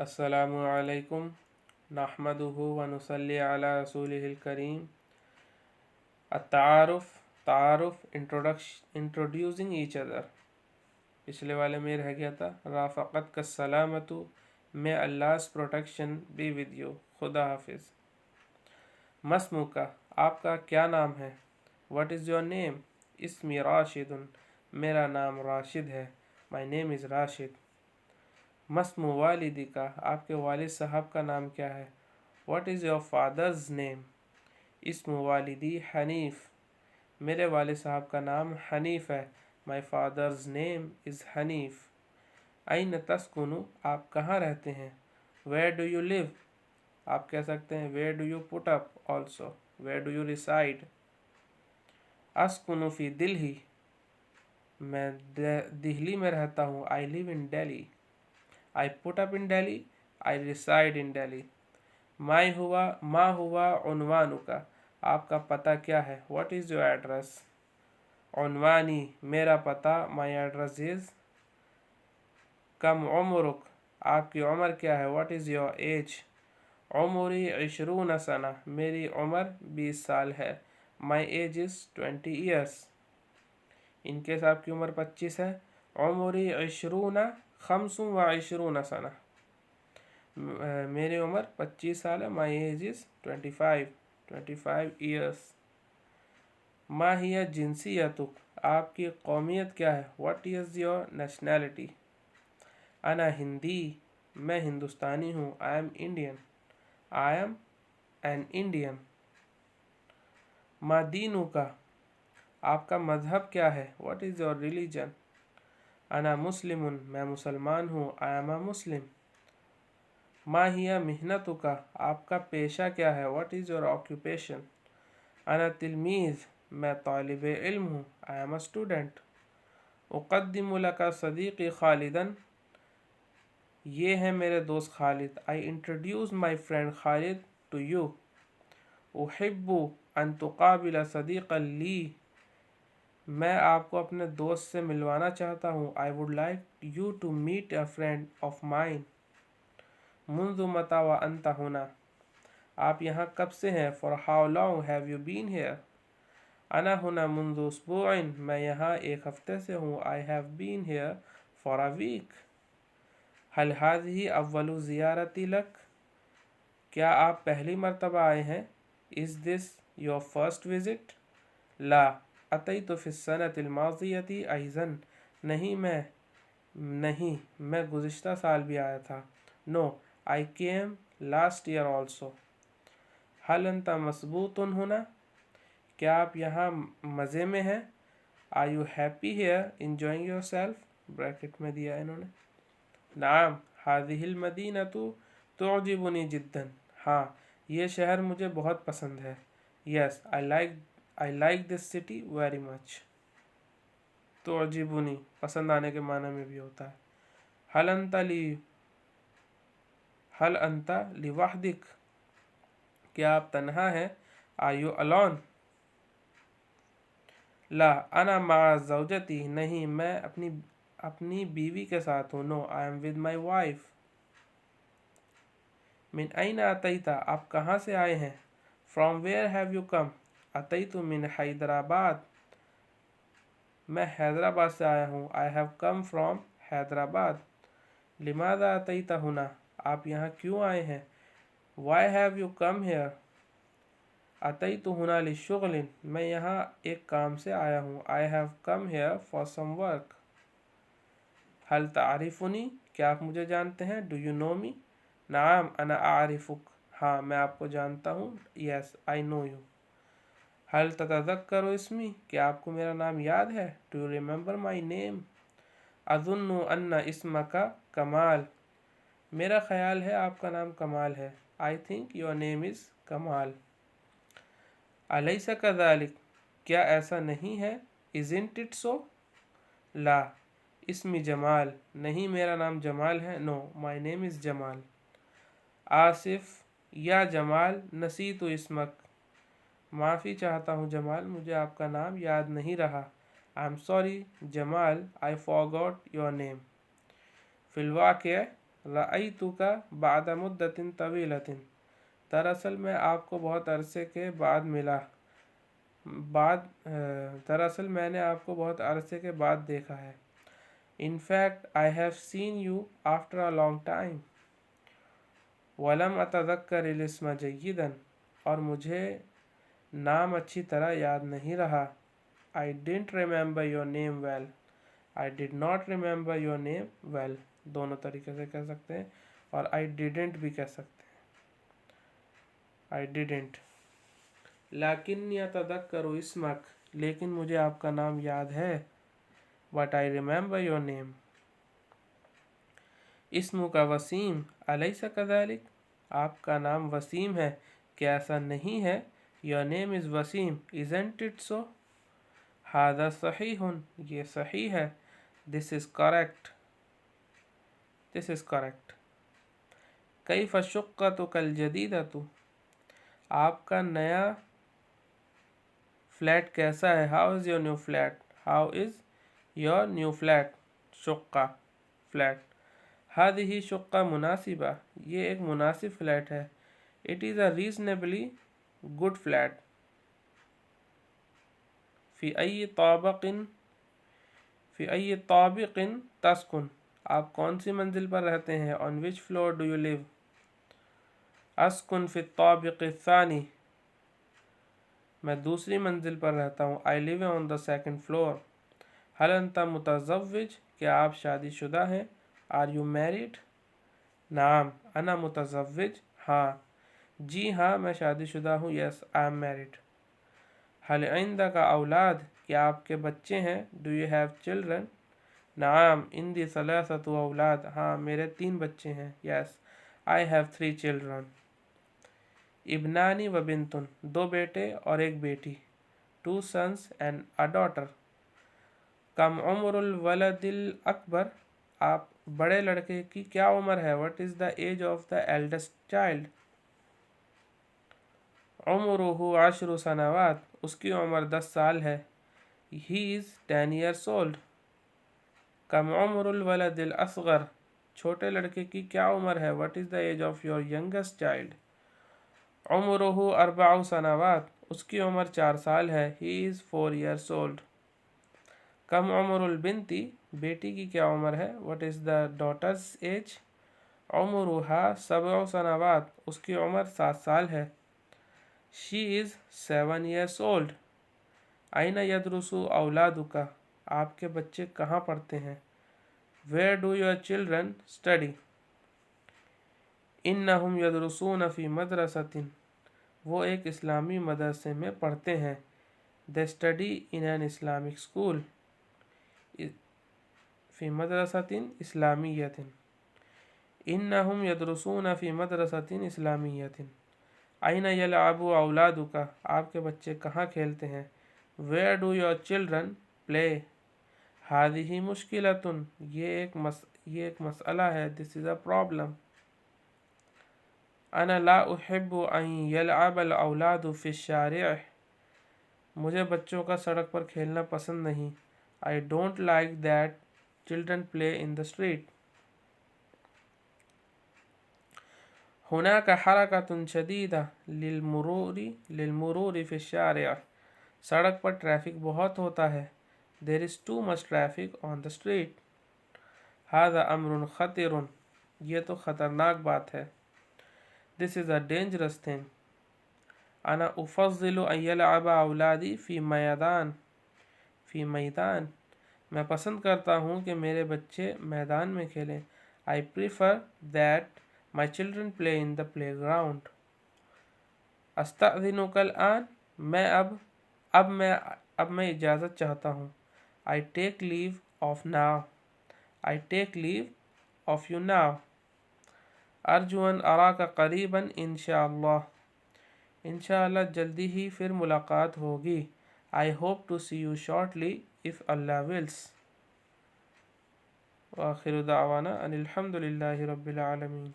अस्सलामु अलैकुम नहमदुहु व नुसल्ली अला रसूलिहिल करीम। तारुफ इंट्रोड्यूसिंग ईच अदर। पिछले वाले में रह गया था राफ़क़त का सलामतु, may Allah's protection be with you, खुदा हाफिज़। मस्मू का, आपका क्या नाम है? What is your name? इस्मी राशिदुन, मेरा नाम राशिद है। My name is Rashid. मस्मू वालिदी का, आपके वालिद साहब का नाम क्या है? What is your father's name? इस्मु वालिदी हनीफ, मेरे वालिद साहब का नाम हनीफ है। My father's name is Hanif. ऐन तस्कुनु, आप कहाँ रहते हैं? वेयर डू यू लिव, आप कह सकते हैं where do you put up also, where do you reside. अस्कुनु फी दिल्ली, मैं दिल्ली में रहता हूँ। I live in Delhi. I put up in Delhi, I reside in Delhi. मा हुआ उन्वानुका, आपका पता क्या है? What is your address? उन्वानी, मेरा पता, my address is। कम उम्रुक, आपकी उम्र क्या है? What is your age? उमरी 20 सना, मेरी उम्र 20 साल है। My age is 20 years. In case आपकी उम्र 25 है। उमरी 20 25 सना, मेरी उम्र 25 साल है। My age is 25 years. माहिया जिनसियतुक, आपकी कौमियत क्या है? What is your nationality? अना हिंदी, मैं हिंदुस्तानी हूँ। I am Indian, I am an Indian. मादीनु का, आपका मज़हब क्या है? What is your religion? अना मुस्लिमुन, मैं मुसलमान हूँ। I am a Muslim. माहिया मिहनतु का, आपका पेशा क्या है? What is your occupation? अना तिलमीज़, मैं तालिब इल्म हूँ। I am a student. उक़द्दिमु लका सदीक़ी खालिदन, ये है मेरे दोस्त Khalid. I introduce my friend Khalid to you. उहिब्बु अन तुक़ाबिला सदीक़न ली, मैं आपको अपने दोस्त से मिलवाना चाहता हूँ। I would like you to meet a friend of mine. मुंज़ु मता व अंता हुना, आप यहाँ कब से हैं? For how long have you been here? अना हुना मुंज़ु उसबुइन, मैं यहाँ 1 हफ्ते से हूँ। I have been here for a week. हल हाज़िही अव्वलु ज़ियारती लक, क्या आप पहली मर्तबा आए हैं? Is this your first visit? ला अतैतु फ़ी सनतिल माज़ियति अइज़न, नहीं मैं गुज़िश्ता साल भी आया था। No I came last year also. हल अंता मसबूतुन हुना, क्या आप यहाँ मज़े में हैं? Are you happy here enjoying yourself? Bracket में दिया है इन्होंने। नाम हादिहिल मदीनतु तुअजिबुनी जिद्दन, हाँ ये शहर मुझे बहुत पसंद है। Yes I like this city very much. तुअजिबुनी पसंद आने के माना में भी होता है। हल अंता लिवाहदिक, क्या आप तन्हा हैं? Are you alone? ला अना मा ज़ौजती, नहीं मैं अपनी बीवी के साथ हूँ। No I am with my wife. मिन ऐना अतैता, आप कहाँ से आए हैं? From where have you come? अतैतु मिन हैदराबाद, मैं हैदराबाद से आया हूँ। I have come from Hyderabad. लिमादा अतैता हुना, आप यहाँ क्यों आए हैं? Why have you come here? अतैतु हुना लिशुग़लिन, मैं यहाँ एक काम से आया हूँ। I have come here for some work. हल तारिफुनी, क्या आप मुझे जानते हैं? Do you know me? नाम अना आरिफुक, हाँ मैं आपको जानता हूँ। Yes I know you. हल ततज़क्करु इस्मी, क्या आपको मेरा नाम याद है? Do you remember my name? अज़ुन्नु अन्ना इस्मका कमाल, मेरा ख्याल है आपका नाम कमाल है। I think your name is Kamal. अलैसा कज़ालिक, क्या ऐसा नहीं है? Isn't it so? ला इस्मी जमाल, नहीं मेरा नाम जमाल है। No my name is Jamal. Asif या जमाल नसीतु इस्मक, माफ़ी चाहता हूँ जमाल, मुझे आपका नाम याद नहीं रहा। I am sorry Jamal, I forgot your name. फिलवाक़े, रअयतुका बाद मुद्दतिन तवीलतिन, दरअसल मैं आपको बहुत अरसे के बाद मिला, दरअसल मैंने आपको बहुत अरसे के बाद देखा है। In fact, I have seen you after a long time. वलम अतज़क्कर इस्म जय्यदन, और मुझे नाम अच्छी तरह याद नहीं रहा। I didn't remember your name well. I did not remember your name well. दोनों तरीके से कह सकते हैं, और I didn't भी कह सकते हैं। I didn't। लाकिन्नी अतज़क्करु इस्मक, लेकिन मुझे आपका नाम याद है। But I remember your name. इस्मुका Wasim अलैसा कज़ालिक, आपका नाम वसीम है, क्या ऐसा नहीं है? Your name is Wasim, isn't it so? हादा सहीहुन, ये सही है। This is correct. This is correct. Kaif शुक्कतु कल जदीदतु, आपका नया फ्लैट कैसा है? How is your new flat? How is your new flat? शुक्का फ्लैट। हादिही शुक्का मुनासिबा, ये एक मुनासिब फ्लैट है। It is a reasonably good flat. फ़ी अय्यि ताबिक़िन तस्कुन, आप कौन सी मंजिल पर रहते हैं? On which floor do you live? अस्कुन फ़ी ताबिक़ सानी, मैं दूसरी मंजिल पर रहता हूँ। I live on the second floor. हल अंता मुतज़व्विज, क्या आप शादीशुदा हैं? Are you married? नाम अना मुतज़व्विज, हाँ। जी हाँ, मैं शादीशुदा हूँ। Yes, I am married. हल इंदका औलाद, क्या आपके बच्चे हैं? Do you have children? नाम इंदी सलासतु औलाद, हाँ मेरे 3 बच्चे हैं। Yes, I have 3 children. इब्नानी व बिंतुन, 2 बेटे और 1 बेटी। 2 sons and a daughter. कम उम्रुल वलदिल अकबर, आप बड़े लड़के की क्या उम्र है? What is the age of the eldest child? उम्रुहु 10 सनवात, उसकी उम्र 10 साल है। He is 10 years old. कम उम्रुल वलदिल असगर, छोटे लड़के की क्या उम्र है? What is the age of your youngest child? उम्रुहु 4 सनवात, उसकी उम्र 4 साल है। He is 4 years old. कम उम्रुल बिनती, बेटी की क्या उम्र है? What is the daughter's age? उम्रुहा 7 सनवात, उसकी उम्र 7 साल है। She is 7 years old. आइना यदरुसु औलादुका, आपके बच्चे कहाँ पढ़ते हैं? Where do your children study? इन्नहुम यदरुसून फ़ी मदरसतिन, वो एक इस्लामी मदरसे में पढ़ते हैं। They study in an Islamic school. फ़ी मदरसतिन इस्लामियतिन। इन्नहुम यदरुसून फ़ी मदरसतिन इस्लामियतिन। आइना यलअबु औलादुका, आपके बच्चे कहाँ खेलते हैं? Where do your children play? हादिही मुश्किलतुन, ये एक मसला है। This is a problem. अना ला उहिब्बु अन यलअबल औलादु फ़ी शारिअ, मुझे बच्चों का सड़क पर खेलना पसंद नहीं। I don't like that children play in the street. हुनाका हरकतुन शदीदा लिलमुरूरी फ़ी शारिअ, सड़क पर ट्रैफिक बहुत होता है। There is too much traffic on the street. हादा अम्रुन खतिरुन, ये तो ख़तरनाक बात है। This is a dangerous thing. अना उफ़ज़्ज़िलु अन यलअब औलादी फ़ी मैदान, मैं पसंद करता हूँ कि मेरे बच्चे मैदान में खेलें। I prefer that my children play in the playground. अस्तअज़िनुकल आन, मैं इजाज़त चाहता हूँ। I take leave of now. I take leave of you now. अर्जुअन अराका करीबन इंशाअल्लाह, इंशाअल्लाह जल्दी ही फिर मुलाकात होगी। I hope to see you shortly if Allah wills. व आखिरु दावाना अनिल हम्दुलिल्लाहि रब्बिल आलमीन।